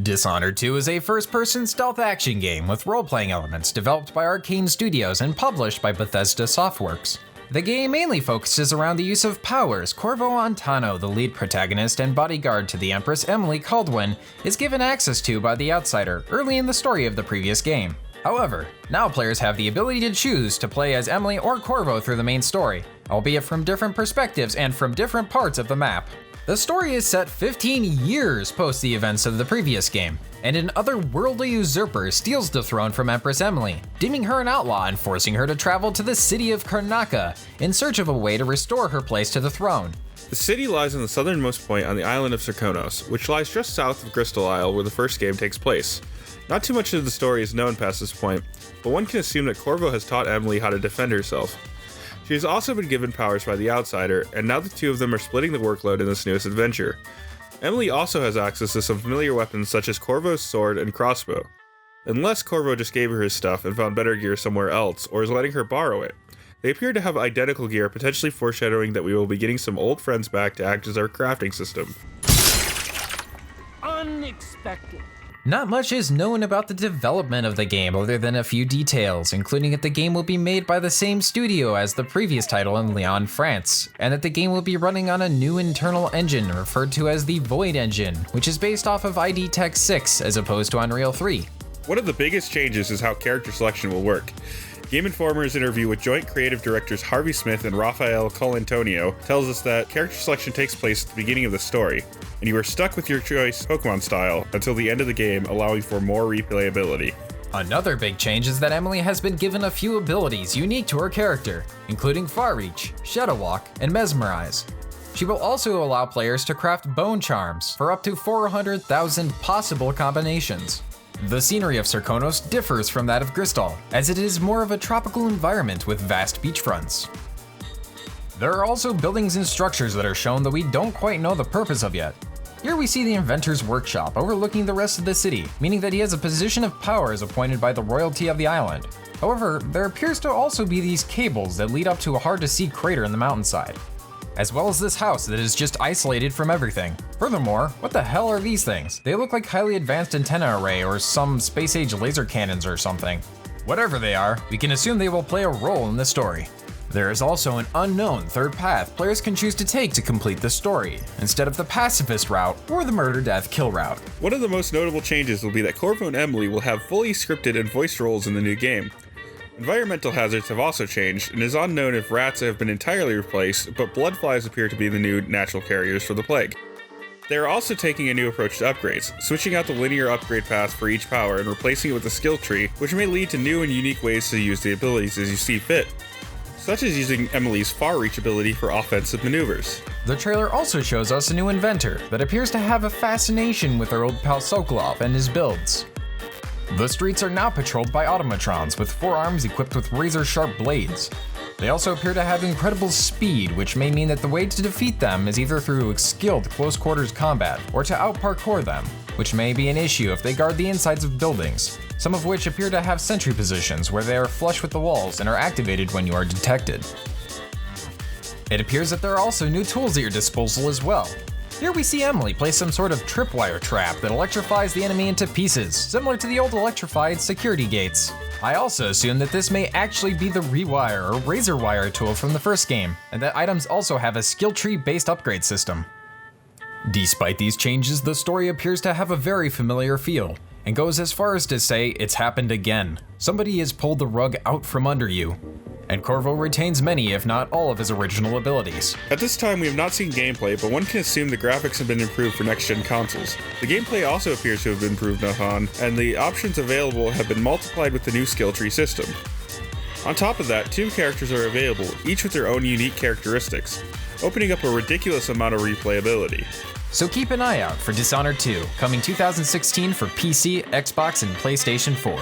Dishonored 2 is a first-person stealth action game with role-playing elements developed by Arcane Studios and published by Bethesda Softworks. The game mainly focuses around the use of powers. Corvo Antano, the lead protagonist and bodyguard to the Empress Emily Kaldwin, is given access to by the Outsider early in the story of the previous game. However, now players have the ability to choose to play as Emily or Corvo through the main story, albeit from different perspectives and from different parts of the map. The story is set 15 years post the events of the previous game, and an otherworldly usurper steals the throne from Empress Emily, deeming her an outlaw and forcing her to travel to the city of Karnaca in search of a way to restore her place to the throne. The city lies on the southernmost point on the island of Serkonos, which lies just south of Crystal Isle where the first game takes place. Not too much of the story is known past this point, but one can assume that Corvo has taught Emily how to defend herself. She has also been given powers by the Outsider, and now the two of them are splitting the workload in this newest adventure. Emily also has access to some familiar weapons such as Corvo's sword and crossbow. Unless Corvo just gave her his stuff and found better gear somewhere else, or is letting her borrow it. They appear to have identical gear, potentially foreshadowing that we will be getting some old friends back to act as our crafting system. Unexpected. Not much is known about the development of the game other than a few details, including that the game will be made by the same studio as the previous title in Lyon, France, and that the game will be running on a new internal engine referred to as the Void Engine, which is based off of ID Tech 6 as opposed to Unreal 3. One of the biggest changes is how character selection will work. Game Informer's interview with joint creative directors Harvey Smith and Rafael Colantonio tells us that character selection takes place at the beginning of the story, and you are stuck with your choice Pokemon style until the end of the game, allowing for more replayability. Another big change is that Emily has been given a few abilities unique to her character, including Far Reach, Shadow Walk, and Mesmerize. She will also allow players to craft bone charms for up to 400,000 possible combinations. The scenery of Serkonos differs from that of Gristal, as it is more of a tropical environment with vast beachfronts. There are also buildings and structures that are shown that we don't quite know the purpose of yet. Here we see the inventor's workshop overlooking the rest of the city, meaning that he has a position of power as appointed by the royalty of the island. However, there appears to also be these cables that lead up to a hard-to-see crater in the mountainside, as well as this house that is just isolated from everything. Furthermore, what the hell are these things? They look like highly advanced antenna array or some space-age laser cannons or something. Whatever they are, we can assume they will play a role in the story. There is also an unknown third path players can choose to take to complete the story, instead of the pacifist route or the murder-death-kill route. One of the most notable changes will be that Corvo and Emily will have fully scripted and voiced roles in the new game. Environmental hazards have also changed, and it is unknown if rats have been entirely replaced, but bloodflies appear to be the new natural carriers for the plague. They are also taking a new approach to upgrades, switching out the linear upgrade path for each power and replacing it with a skill tree, which may lead to new and unique ways to use the abilities as you see fit, such as using Emily's Far Reach ability for offensive maneuvers. The trailer also shows us a new inventor that appears to have a fascination with our old pal Sokolov and his builds. The streets are now patrolled by automatrons with forearms equipped with razor-sharp blades. They also appear to have incredible speed, which may mean that the way to defeat them is either through skilled close-quarters combat or to out-parkour them, which may be an issue if they guard the insides of buildings, some of which appear to have sentry positions where they are flush with the walls and are activated when you are detected. It appears that there are also new tools at your disposal as well. Here we see Emily place some sort of tripwire trap that electrifies the enemy into pieces, similar to the old electrified security gates. I also assume that this may actually be the Rewire or Razor Wire tool from the first game, and that items also have a skill tree based upgrade system. Despite these changes, the story appears to have a very familiar feel, and goes as far as to say it's happened again. Somebody has pulled the rug out from under you. And Corvo retains many, if not all, of his original abilities. At this time, we have not seen gameplay, but one can assume the graphics have been improved for next-gen consoles. The gameplay also appears to have been improved upon, and the options available have been multiplied with the new skill tree system. On top of that, 2 characters are available, each with their own unique characteristics, opening up a ridiculous amount of replayability. So keep an eye out for Dishonored 2, coming 2016 for PC, Xbox, and PlayStation 4.